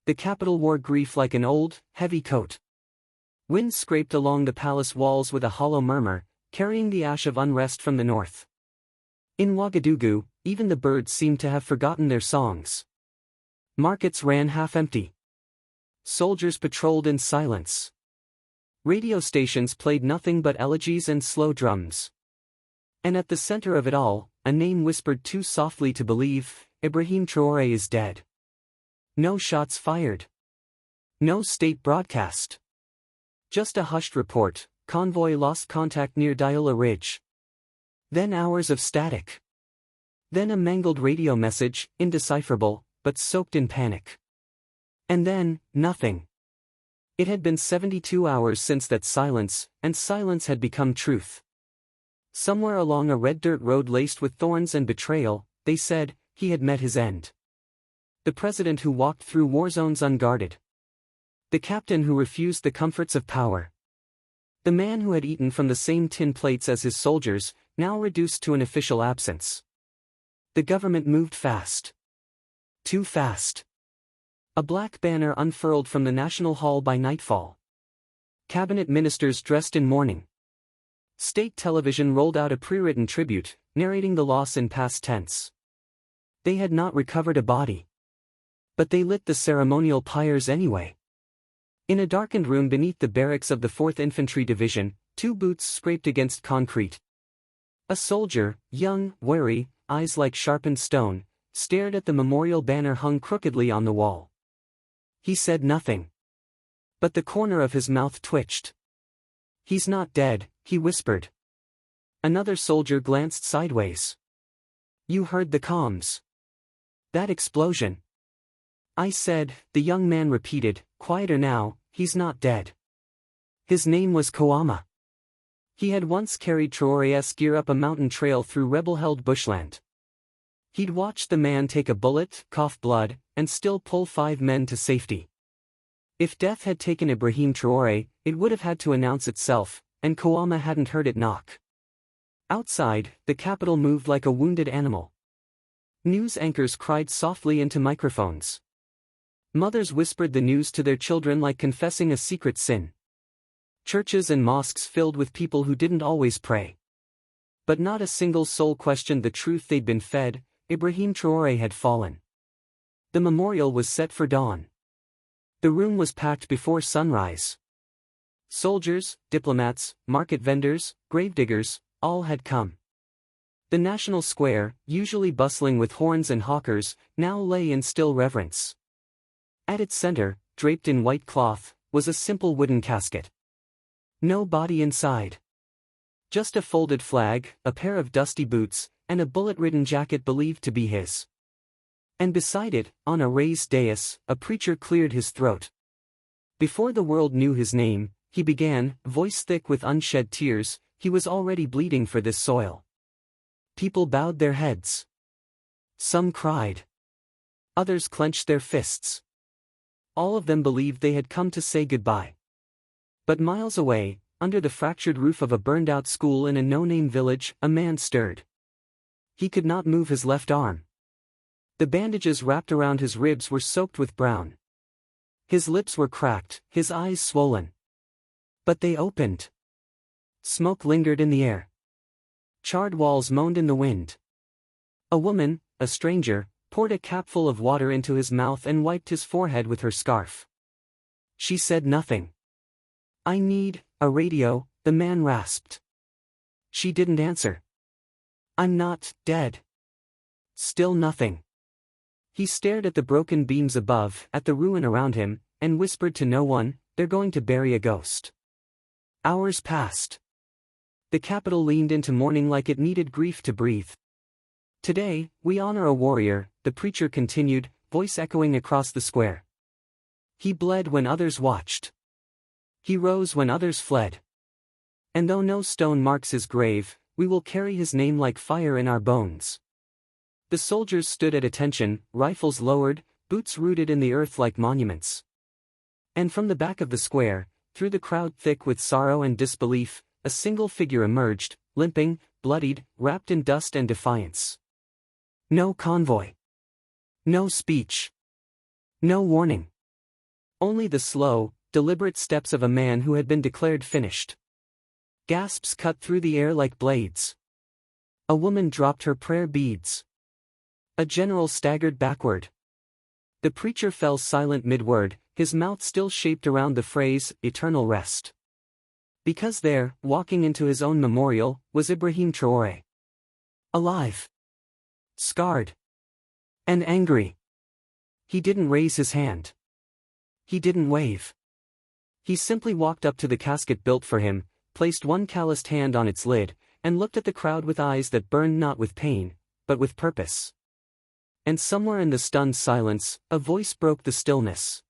The capital wore grief like an old, heavy coat. Wind scraped along the palace walls with a hollow murmur, carrying the ash of unrest from the north. In Ouagadougou, even the birds seemed to have forgotten their songs. Markets ran half-empty. Soldiers patrolled in silence. Radio stations played nothing but elegies and slow drums. And at the center of it all, a name whispered too softly to believe: Ibrahim Traoré is dead. No shots fired. No state broadcast. Just a hushed report: convoy lost contact near Diola Ridge. Then hours of static. Then a mangled radio message, indecipherable, but soaked in panic. And then, nothing. It had been 72 hours since that silence, and silence had become truth. Somewhere along a red dirt road laced with thorns and betrayal, they said, he had met his end. The president who walked through war zones unguarded. The captain who refused the comforts of power. The man who had eaten from the same tin plates as his soldiers, now reduced to an official absence. The government moved fast. Too fast. A black banner unfurled from the National Hall by nightfall. Cabinet ministers dressed in mourning. State television rolled out a pre-written tribute, narrating the loss in past tense. They had not recovered a body. But they lit the ceremonial pyres anyway. In a darkened room beneath the barracks of the 4th Infantry Division, 2 boots scraped against concrete. A soldier, young, wary, eyes like sharpened stone, stared at the memorial banner hung crookedly on the wall. He said nothing. But the corner of his mouth twitched. "He's not dead," he whispered. Another soldier glanced sideways. "You heard the comms. That explosion." "I said," the young man repeated, quieter now, "he's not dead." His name was Kouama. He had once carried Traoré's gear up a mountain trail through rebel-held bushland. He'd watched the man take a bullet, cough blood, and still pull 5 men to safety. If death had taken Ibrahim Traoré, it would have had to announce itself, and Kouama hadn't heard it knock. Outside, the capital moved like a wounded animal. News anchors cried softly into microphones. Mothers whispered the news to their children like confessing a secret sin. Churches and mosques filled with people who didn't always pray. But not a single soul questioned the truth they'd been fed: Ibrahim Traoré had fallen. The memorial was set for dawn. The room was packed before sunrise. Soldiers, diplomats, market vendors, gravediggers, all had come. The National Square, usually bustling with horns and hawkers, now lay in still reverence. At its center, draped in white cloth, was a simple wooden casket. No body inside. Just a folded flag, a pair of dusty boots, and a bullet-ridden jacket believed to be his. And beside it, on a raised dais, a preacher cleared his throat. Before the world knew his name, he began, voice thick with unshed tears. He was already bleeding for this soil. People bowed their heads. Some cried. Others clenched their fists. All of them believed they had come to say goodbye. But miles away, under the fractured roof of a burned-out school in a no-name village, a man stirred. He could not move his left arm. The bandages wrapped around his ribs were soaked with brown. His lips were cracked, his eyes swollen. But they opened. Smoke lingered in the air. Charred walls moaned in the wind. A woman, a stranger, poured a capful of water into his mouth and wiped his forehead with her scarf. She said nothing. "I need a radio," the man rasped. She didn't answer. "I'm not dead." Still nothing. He stared at the broken beams above, at the ruin around him, and whispered to no one, "They're going to bury a ghost." Hours passed. The capital leaned into mourning like it needed grief to breathe. "Today, we honor a warrior," the preacher continued, voice echoing across the square. "He bled when others watched. He rose when others fled. And though no stone marks his grave, we will carry his name like fire in our bones." The soldiers stood at attention, rifles lowered, boots rooted in the earth like monuments. And from the back of the square, through the crowd thick with sorrow and disbelief, a single figure emerged, limping, bloodied, wrapped in dust and defiance. No convoy. No speech. No warning. Only the slow, deliberate steps of a man who had been declared finished. Gasps cut through the air like blades. A woman dropped her prayer beads. A general staggered backward. The preacher fell silent mid-word, his mouth still shaped around the phrase, eternal rest. Because there, walking into his own memorial, was Ibrahim Traoré. Alive. Scarred. And angry. He didn't raise his hand. He didn't wave. He simply walked up to the casket built for him, placed one calloused hand on its lid, and looked at the crowd with eyes that burned not with pain, but with purpose. And somewhere in the stunned silence, a voice broke the stillness.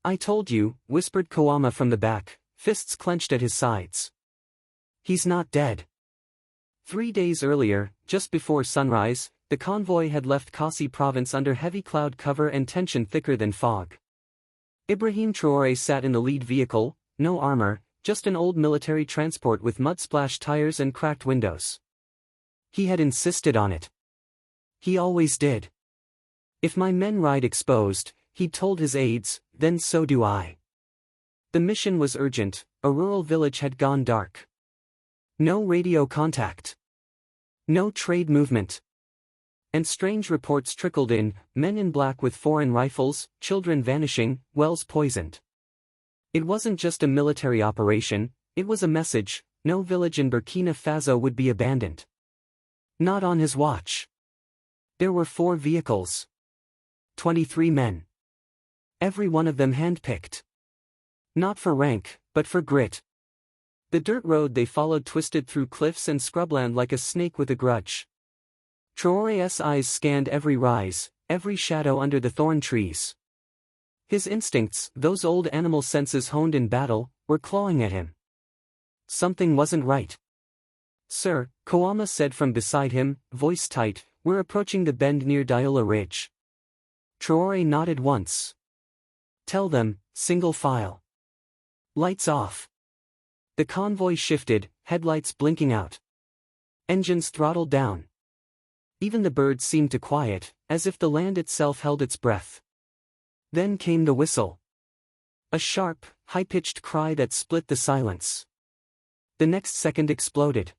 "I told you," whispered Kawama from the back, fists clenched at his sides. "He's not dead." 3 days earlier, just before sunrise, the convoy had left Kasi province under heavy cloud cover and tension thicker than fog. Ibrahim Traoré sat in the lead vehicle, no armor, just an old military transport with mud-splashed tires and cracked windows. He had insisted on it. He always did. "If my men ride exposed," he'd told his aides, "then so do I." The mission was urgent, a rural village had gone dark. No radio contact. No trade movement. And strange reports trickled in, men in black with foreign rifles, children vanishing, wells poisoned. It wasn't just a military operation, it was a message: no village in Burkina Faso would be abandoned. Not on his watch. There were 4 vehicles. 23 men. Every one of them handpicked. Not for rank, but for grit. The dirt road they followed twisted through cliffs and scrubland like a snake with a grudge. Traoré's eyes scanned every rise, every shadow under the thorn trees. His instincts, those old animal senses honed in battle, were clawing at him. Something wasn't right. "Sir," Kawama said from beside him, voice tight, "we're approaching the bend near Diola Ridge." Traoré nodded once. "Tell them, single file. Lights off." The convoy shifted, headlights blinking out. Engines throttled down. Even the birds seemed to quiet, as if the land itself held its breath. Then came the whistle. A sharp, high-pitched cry that split the silence. The next second exploded.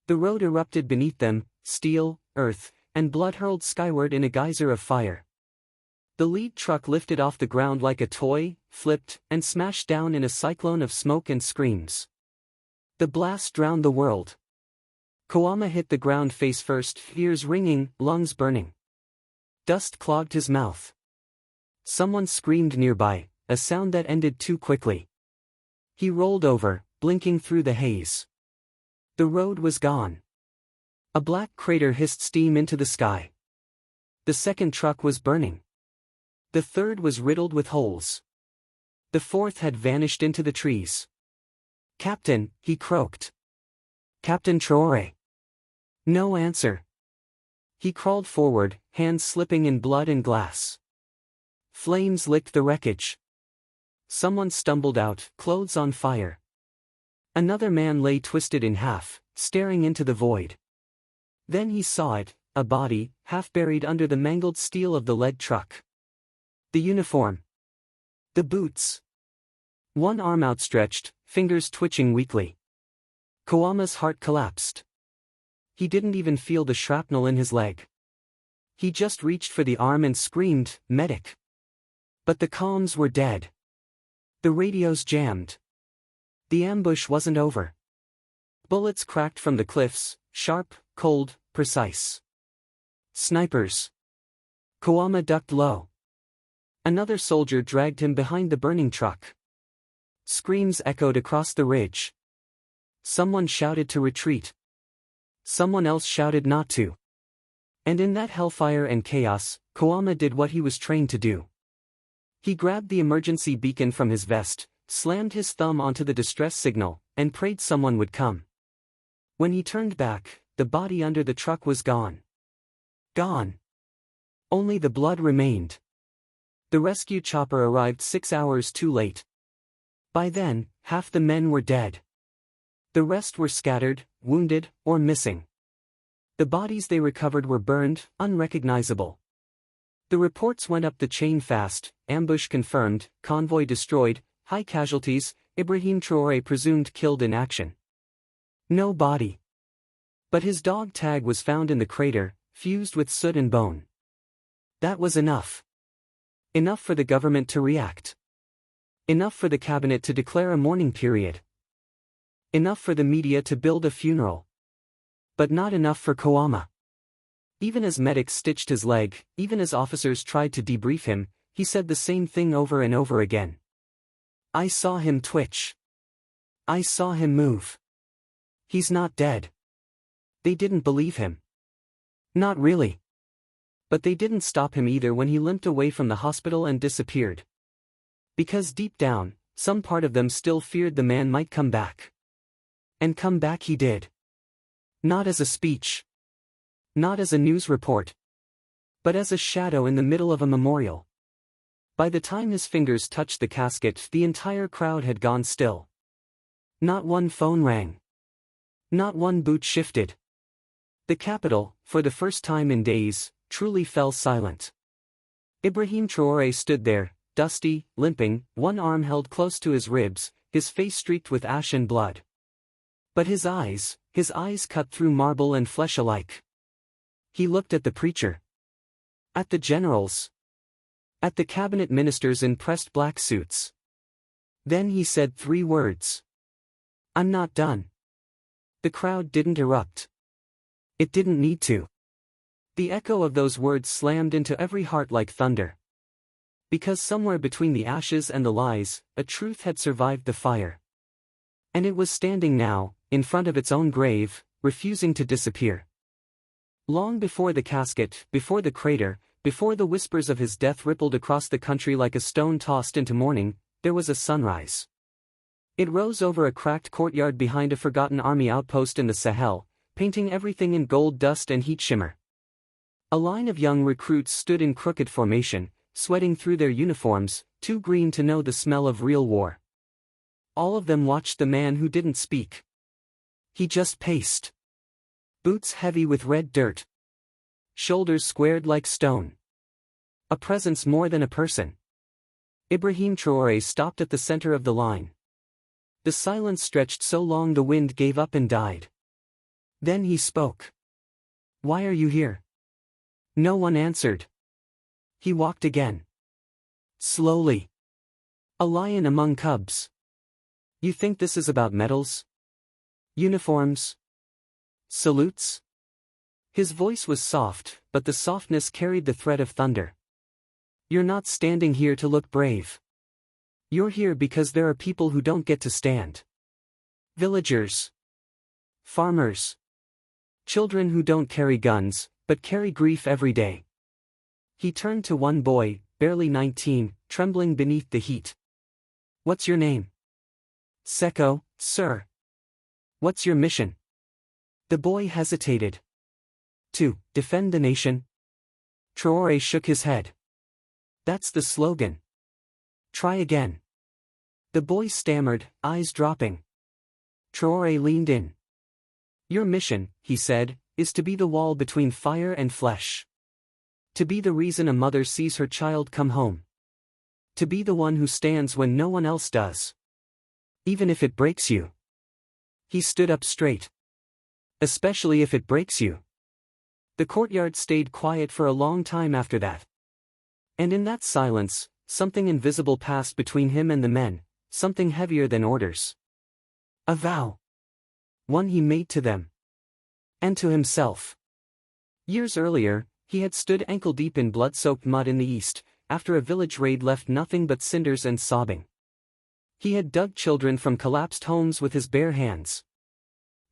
The road erupted beneath them, steel, earth, and blood hurled skyward in a geyser of fire. The lead truck lifted off the ground like a toy, flipped, and smashed down in a cyclone of smoke and screams. The blast drowned the world. Kawama hit the ground face first, ears ringing, lungs burning. Dust clogged his mouth. Someone screamed nearby, a sound that ended too quickly. He rolled over, blinking through the haze. The road was gone. A black crater hissed steam into the sky. The second truck was burning. The third was riddled with holes. The fourth had vanished into the trees. "Captain," he croaked. "Captain Traoré." No answer. He crawled forward, hands slipping in blood and glass. Flames licked the wreckage. Someone stumbled out, clothes on fire. Another man lay twisted in half, staring into the void. Then he saw it, a body, half buried under the mangled steel of the lead truck. The uniform. The boots. One arm outstretched, fingers twitching weakly. Kawama's heart collapsed. He didn't even feel the shrapnel in his leg. He just reached for the arm and screamed, "Medic!" But the comms were dead. The radios jammed. The ambush wasn't over. Bullets cracked from the cliffs, sharp, cold, precise. Snipers. Kawama ducked low. Another soldier dragged him behind the burning truck. Screams echoed across the ridge. Someone shouted to retreat. Someone else shouted not to. And in that hellfire and chaos, Kawama did what he was trained to do. He grabbed the emergency beacon from his vest, slammed his thumb onto the distress signal, and prayed someone would come. When he turned back, the body under the truck was gone. Gone. Only the blood remained. The rescue chopper arrived 6 hours too late. By then, half the men were dead. The rest were scattered, wounded, or missing. The bodies they recovered were burned, unrecognizable. The reports went up the chain fast: ambush confirmed, convoy destroyed, high casualties, Ibrahim Traoré presumed killed in action. No body. But his dog tag was found in the crater, fused with soot and bone. That was enough. Enough for the government to react. Enough for the cabinet to declare a mourning period. Enough for the media to build a funeral. But not enough for Kouama. Even as medics stitched his leg, even as officers tried to debrief him, he said the same thing over and over again. I saw him twitch. I saw him move. He's not dead. They didn't believe him. Not really. But they didn't stop him either when he limped away from the hospital and disappeared. Because deep down, some part of them still feared the man might come back. And come back he did. Not as a speech. Not as a news report. But as a shadow in the middle of a memorial. By the time his fingers touched the casket, the entire crowd had gone still. Not one phone rang. Not one boot shifted. The capital, for the first time in days, truly fell silent. Ibrahim Traoré stood there, dusty, limping, one arm held close to his ribs, his face streaked with ash and blood. But his eyes cut through marble and flesh alike. He looked at the preacher. At the generals. At the cabinet ministers in pressed black suits. Then he said 3 words. I'm not done. The crowd didn't erupt. It didn't need to. The echo of those words slammed into every heart like thunder. Because somewhere between the ashes and the lies, a truth had survived the fire. And it was standing now, in front of its own grave, refusing to disappear. Long before the casket, before the crater, before the whispers of his death rippled across the country like a stone tossed into mourning, there was a sunrise. It rose over a cracked courtyard behind a forgotten army outpost in the Sahel, painting everything in gold dust and heat shimmer. A line of young recruits stood in crooked formation, sweating through their uniforms, too green to know the smell of real war. All of them watched the man who didn't speak. He just paced. Boots heavy with red dirt. Shoulders squared like stone. A presence more than a person. Ibrahim Traoré stopped at the center of the line. The silence stretched so long the wind gave up and died. Then he spoke. Why are you here? No one answered. He walked again. Slowly. A lion among cubs. You think this is about medals? Uniforms? Salutes? His voice was soft, but the softness carried the threat of thunder. You're not standing here to look brave. You're here because there are people who don't get to stand. Villagers. Farmers. Children who don't carry guns, but carry grief every day. He turned to one boy, barely 19, trembling beneath the heat. What's your name? Seko, sir. What's your mission? The boy hesitated. To defend the nation. Traoré shook his head. That's the slogan. Try again. The boy stammered, eyes dropping. Traoré leaned in. Your mission, he said, is to be the wall between fire and flesh. To be the reason a mother sees her child come home. To be the one who stands when no one else does. Even if it breaks you. He stood up straight. Especially if it breaks you. The courtyard stayed quiet for a long time after that. And in that silence, something invisible passed between him and the men, something heavier than orders. A vow. One he made to them. And to himself. Years earlier, he had stood ankle-deep in blood-soaked mud in the east, after a village raid left nothing but cinders and sobbing. He had dug children from collapsed homes with his bare hands.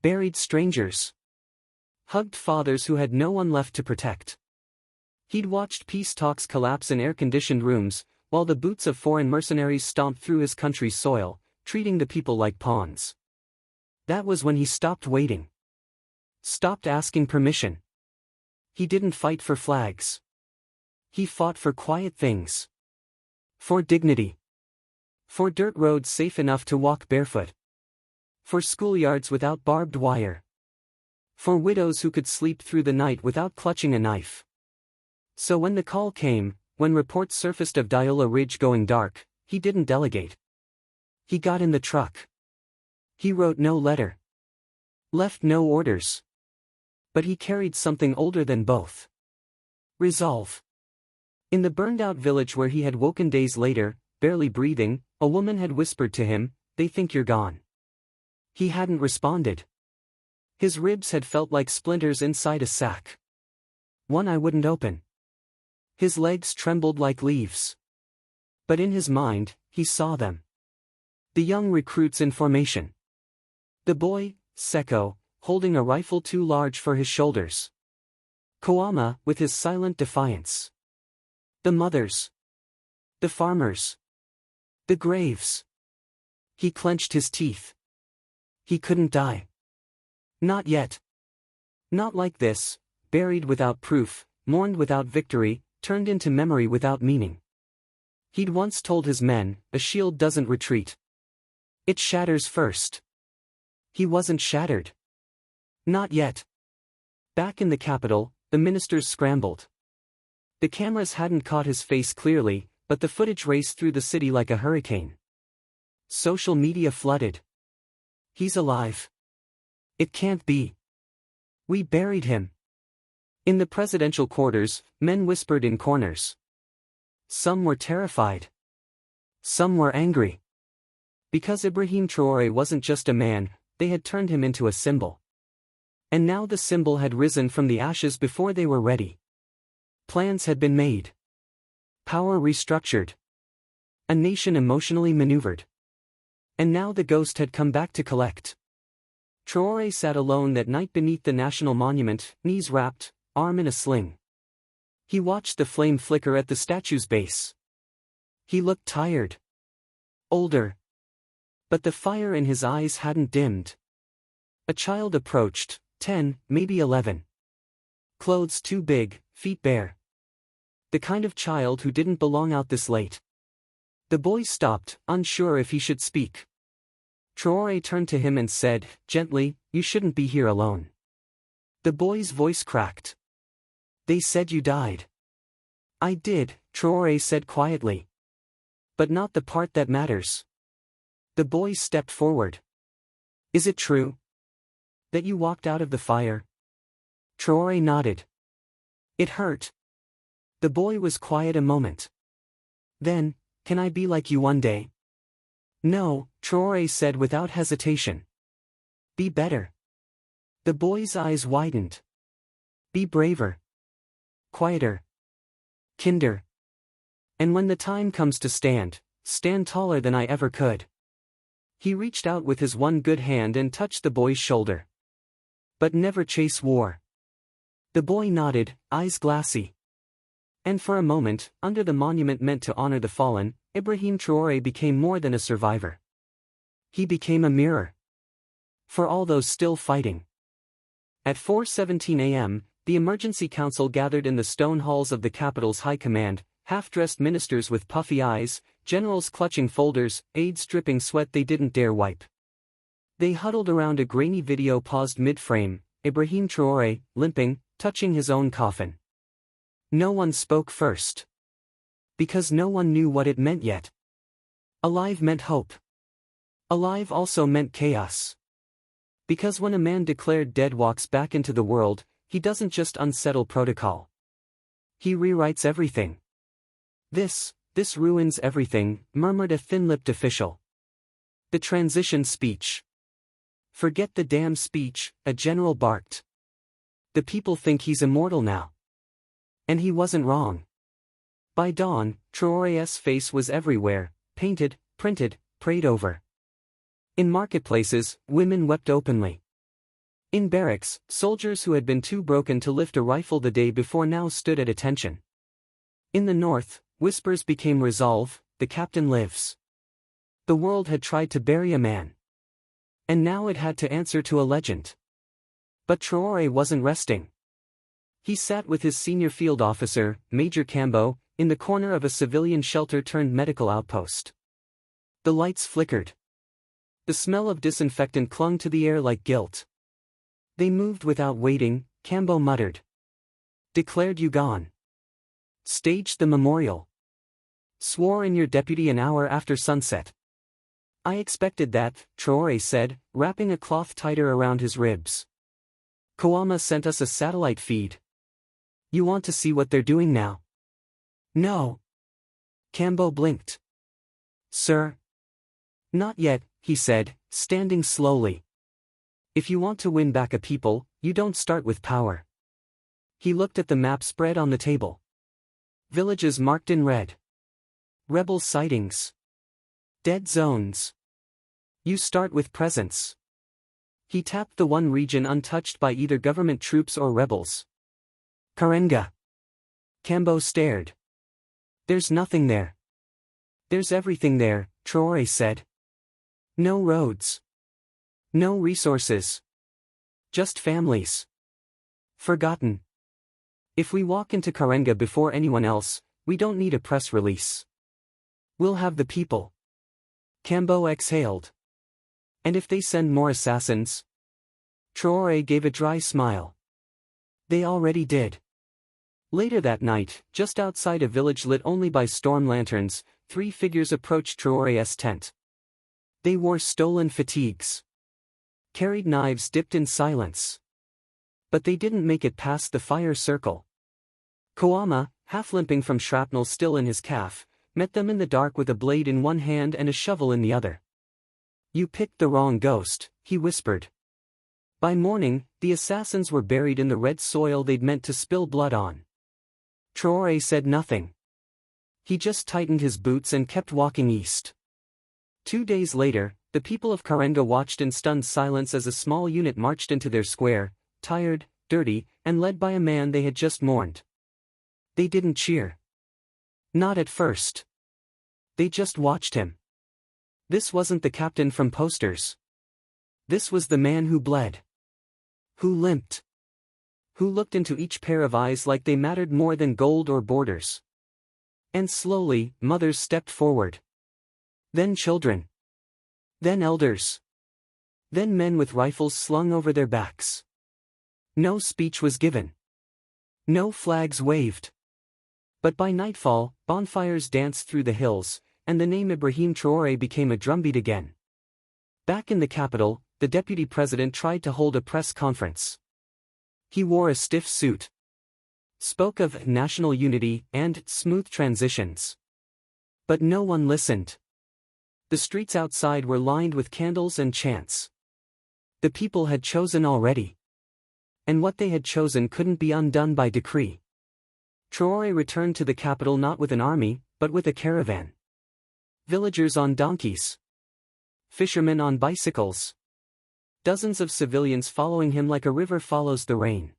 Buried strangers. Hugged fathers who had no one left to protect. He'd watched peace talks collapse in air-conditioned rooms, while the boots of foreign mercenaries stomped through his country's soil, treating the people like pawns. That was when he stopped waiting. Stopped asking permission. He didn't fight for flags. He fought for quiet things. For dignity. For dirt roads safe enough to walk barefoot. For schoolyards without barbed wire. For widows who could sleep through the night without clutching a knife. So when the call came, when reports surfaced of Diola Ridge going dark, he didn't delegate. He got in the truck. He wrote no letter. Left no orders. But he carried something older than both. Resolve. In the burned-out village where he had woken days later, barely breathing, a woman had whispered to him, "They think you're gone." He hadn't responded. His ribs had felt like splinters inside a sack. One eye wouldn't open. His legs trembled like leaves. But in his mind, he saw them. The young recruits in formation. The boy, Seko, holding a rifle too large for his shoulders. Koama, with his silent defiance. The mothers. The farmers. The graves. He clenched his teeth. He couldn't die. Not yet. Not like this, buried without proof, mourned without victory, turned into memory without meaning. He'd once told his men, a shield doesn't retreat. It shatters first. He wasn't shattered. Not yet. Back in the capital, the ministers scrambled. The cameras hadn't caught his face clearly, but the footage raced through the city like a hurricane. Social media flooded. He's alive. It can't be. We buried him. In the presidential quarters, men whispered in corners. Some were terrified. Some were angry. Because Ibrahim Traoré wasn't just a man, they had turned him into a symbol. And now the symbol had risen from the ashes before they were ready. Plans had been made. Power restructured. A nation emotionally maneuvered. And now the ghost had come back to collect. Traoré sat alone that night beneath the national monument, knees wrapped, arm in a sling. He watched the flame flicker at the statue's base. He looked tired. Older. But the fire in his eyes hadn't dimmed. A child approached, 10, maybe 11. Clothes too big, feet bare. The kind of child who didn't belong out this late. The boy stopped, unsure if he should speak. Traoré turned to him and said, gently, "You shouldn't be here alone." The boy's voice cracked. "They said you died." "I did," Traoré said quietly. "But not the part that matters." The boy stepped forward. "Is it true? That you walked out of the fire?" Traoré nodded. It hurt. The boy was quiet a moment. Then, "Can I be like you one day?" "No," Traoré said without hesitation. "Be better." The boy's eyes widened. "Be braver. Quieter. Kinder. And when the time comes to stand, stand taller than I ever could." He reached out with his one good hand and touched the boy's shoulder. "But never chase war." The boy nodded, eyes glassy. And for a moment, under the monument meant to honor the fallen, Ibrahim Traoré became more than a survivor. He became a mirror. For all those still fighting. At 4:17 a.m., the emergency council gathered in the stone halls of the capital's high command, half-dressed ministers with puffy eyes, generals clutching folders, aides dripping sweat they didn't dare wipe. They huddled around a grainy video paused mid-frame, Ibrahim Traoré, limping, touching his own coffin. No one spoke first. Because no one knew what it meant yet. Alive meant hope. Alive also meant chaos. Because when a man declared dead walks back into the world, he doesn't just unsettle protocol. He rewrites everything. This ruins everything," murmured a thin-lipped official. "The transition speech." "Forget the damn speech," a general barked. "The people think he's immortal now." And he wasn't wrong. By dawn, Traoré's face was everywhere, painted, printed, prayed over. In marketplaces, women wept openly. In barracks, soldiers who had been too broken to lift a rifle the day before now stood at attention. In the north, whispers became resolve, "The captain lives." The world had tried to bury a man. And now it had to answer to a legend. But Traoré wasn't resting. He sat with his senior field officer, Major Cambo, in the corner of a civilian shelter-turned-medical outpost. The lights flickered. The smell of disinfectant clung to the air like guilt. "They moved without waiting," Cambo muttered. "Declared you gone. Staged the memorial. Swore in your deputy an hour after sunset. I expected that, Traoré said, wrapping a cloth tighter around his ribs. Kouama sent us a satellite feed. You want to see what they're doing now? No. Cambo blinked. Sir? Not yet, he said, standing slowly. If you want to win back a people, you don't start with power. He looked at the map spread on the table. Villages marked in red. Rebel sightings. Dead zones. You start with presence. He tapped the one region untouched by either government troops or rebels. Karenga. Cambo stared. There's nothing there. There's everything there, Traoré said. No roads. No resources. Just families. Forgotten. If we walk into Karenga before anyone else, we don't need a press release. We'll have the people. Cambo exhaled. And if they send more assassins? Traoré gave a dry smile. They already did. Later that night, just outside a village lit only by storm lanterns, 3 figures approached Traoré's tent. They wore stolen fatigues. Carried knives dipped in silence. But they didn't make it past the fire circle. Kouama, half limping from shrapnel still in his calf, met them in the dark with a blade in one hand and a shovel in the other. You picked the wrong ghost, he whispered. By morning, the assassins were buried in the red soil they'd meant to spill blood on. Traoré said nothing. He just tightened his boots and kept walking east. 2 days later, the people of Karenga watched in stunned silence as a small unit marched into their square, tired, dirty, and led by a man they had just mourned. They didn't cheer. Not at first. They just watched him. This wasn't the captain from posters. This was the man who bled. Who limped. Who looked into each pair of eyes like they mattered more than gold or borders. And slowly, mothers stepped forward. Then children. Then elders. Then men with rifles slung over their backs. No speech was given. No flags waved. But by nightfall, bonfires danced through the hills, and the name Ibrahim Traoré became a drumbeat again. Back in the capital, the deputy president tried to hold a press conference. He wore a stiff suit. Spoke of national unity and smooth transitions. But no one listened. The streets outside were lined with candles and chants. The people had chosen already. And what they had chosen couldn't be undone by decree. Traoré returned to the capital not with an army, but with a caravan. Villagers on donkeys. Fishermen on bicycles. Dozens of civilians following him like a river follows the rain.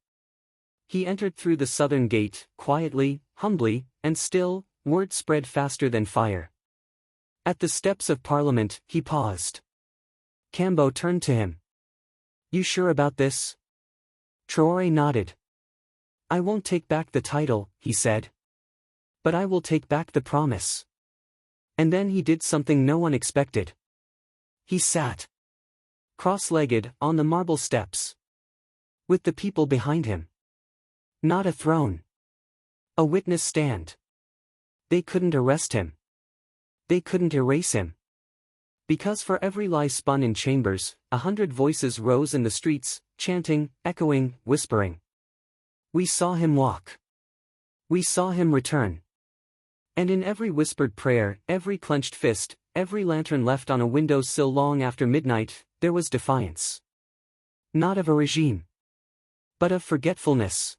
He entered through the southern gate, quietly, humbly, and still, word spread faster than fire. At the steps of Parliament, he paused. Cambo turned to him. You sure about this? Traoré nodded. I won't take back the title, he said. But I will take back the promise. And then he did something no one expected. He sat. Cross-legged, on the marble steps. With the people behind him. Not a throne. A witness stand. They couldn't arrest him. They couldn't erase him. Because for every lie spun in chambers, 100 voices rose in the streets, chanting, echoing, whispering. We saw him walk. We saw him return. And in every whispered prayer, every clenched fist, every lantern left on a windowsill long after midnight, there was defiance. Not of a regime. But of forgetfulness.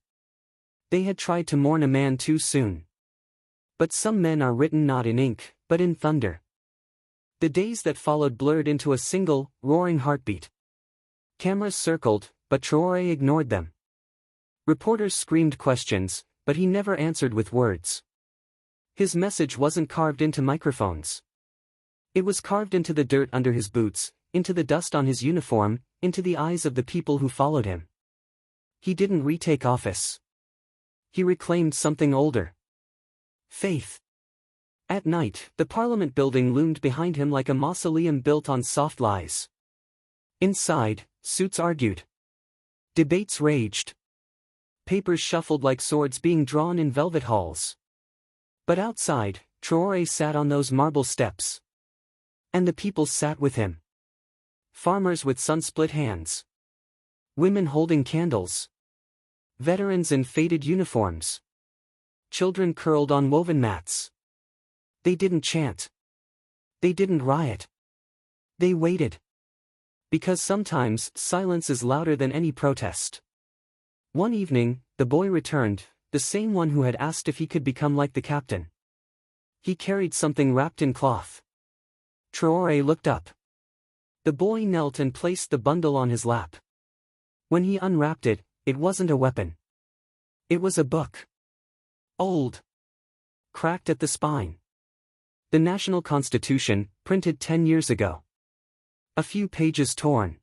They had tried to mourn a man too soon. But some men are written not in ink, but in thunder. The days that followed blurred into a single, roaring heartbeat. Cameras circled, but Traoré ignored them. Reporters screamed questions, but he never answered with words. His message wasn't carved into microphones. It was carved into the dirt under his boots, into the dust on his uniform, into the eyes of the people who followed him. He didn't retake office. He reclaimed something older. Faith. At night, the Parliament building loomed behind him like a mausoleum built on soft lies. Inside, suits argued. Debates raged. Papers shuffled like swords being drawn in velvet halls. But outside, Traoré sat on those marble steps. And the people sat with him. Farmers with sun-split hands. Women holding candles. Veterans in faded uniforms. Children curled on woven mats. They didn't chant. They didn't riot. They waited. Because sometimes, silence is louder than any protest. One evening, the boy returned, the same one who had asked if he could become like the captain. He carried something wrapped in cloth. Traoré looked up. The boy knelt and placed the bundle on his lap. When he unwrapped it, it wasn't a weapon. It was a book. Old. Cracked at the spine. The National Constitution, printed 10 years ago. A few pages torn.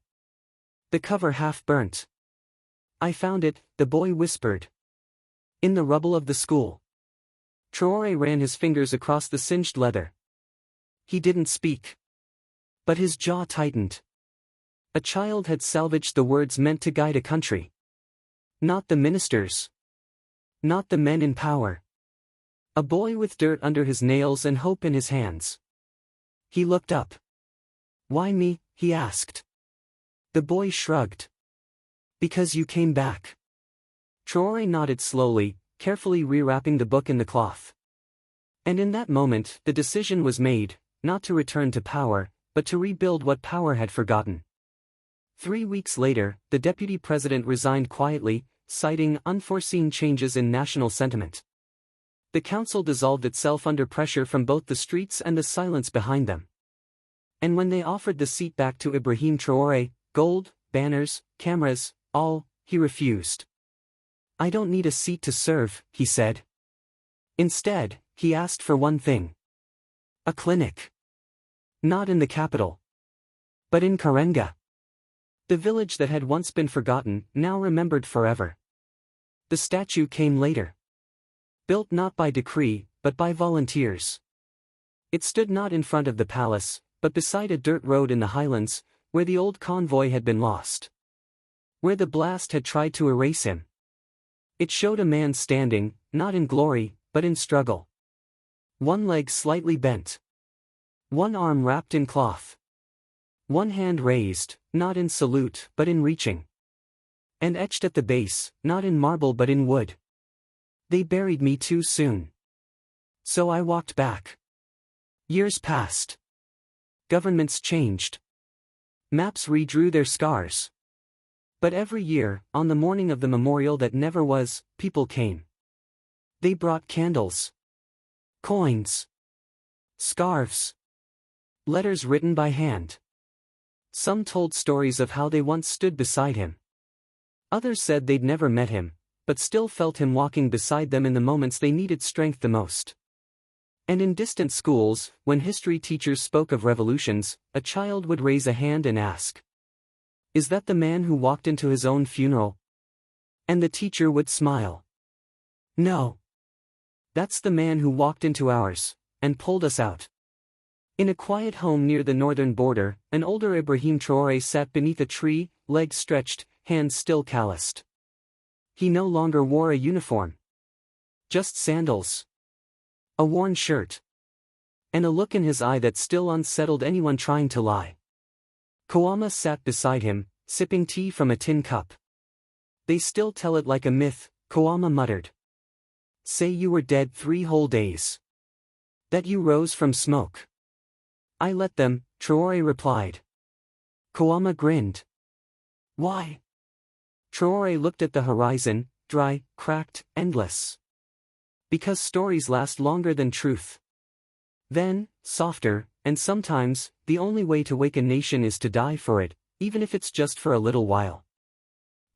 The cover half burnt. I found it, the boy whispered. In the rubble of the school. Traoré ran his fingers across the singed leather. He didn't speak. But his jaw tightened. A child had salvaged the words meant to guide a country. Not the ministers. Not the men in power. A boy with dirt under his nails and hope in his hands. He looked up. Why me? He asked. The boy shrugged. Because you came back. Traoré nodded slowly, carefully rewrapping the book in the cloth. And in that moment, the decision was made, not to return to power, but to rebuild what power had forgotten. 3 weeks later, the deputy president resigned quietly, citing unforeseen changes in national sentiment. The council dissolved itself under pressure from both the streets and the silence behind them. And when they offered the seat back to Ibrahim Traoré, gold, banners, cameras, all, he refused. I don't need a seat to serve, he said. Instead, he asked for one thing. A clinic. Not in the capital. But in Karenga. The village that had once been forgotten, now remembered forever. The statue came later. Built not by decree, but by volunteers. It stood not in front of the palace, but beside a dirt road in the highlands, where the old convoy had been lost. Where the blast had tried to erase him. It showed a man standing, not in glory, but in struggle. One leg slightly bent. One arm wrapped in cloth. One hand raised, not in salute, but in reaching. And etched at the base, not in marble but in wood. They buried me too soon. So I walked back. Years passed. Governments changed. Maps redrew their scars. But every year, on the morning of the memorial that never was, people came. They brought candles. Coins. Scarves. Letters written by hand. Some told stories of how they once stood beside him. Others said they'd never met him, but still felt him walking beside them in the moments they needed strength the most. And in distant schools, when history teachers spoke of revolutions, a child would raise a hand and ask, "Is that the man who walked into his own funeral?" And the teacher would smile. "No. That's the man who walked into ours, and pulled us out." In a quiet home near the northern border, an older Ibrahim Traoré sat beneath a tree, legs stretched, hands still calloused. He no longer wore a uniform. Just sandals. A worn shirt. And a look in his eye that still unsettled anyone trying to lie. Kouama sat beside him, sipping tea from a tin cup. "They still tell it like a myth," Kouama muttered. "Say you were dead 3 whole days. That you rose from smoke." "I let them," Traoré replied. Kouama grinned. "Why?" Traoré looked at the horizon, dry, cracked, endless. "Because stories last longer than truth." Then, softer, and sometimes, the only way to wake a nation is to die for it, even if it's just for a little while.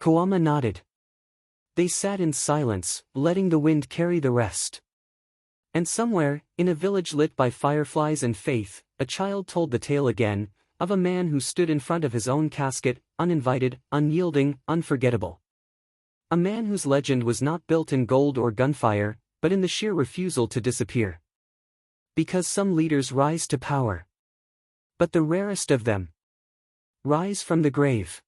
Kouama nodded. They sat in silence, letting the wind carry the rest. And somewhere, in a village lit by fireflies and faith, a child told the tale again, of a man who stood in front of his own casket, uninvited, unyielding, unforgettable. A man whose legend was not built in gold or gunfire, but in the sheer refusal to disappear. Because some leaders rise to power. But the rarest of them rise from the grave.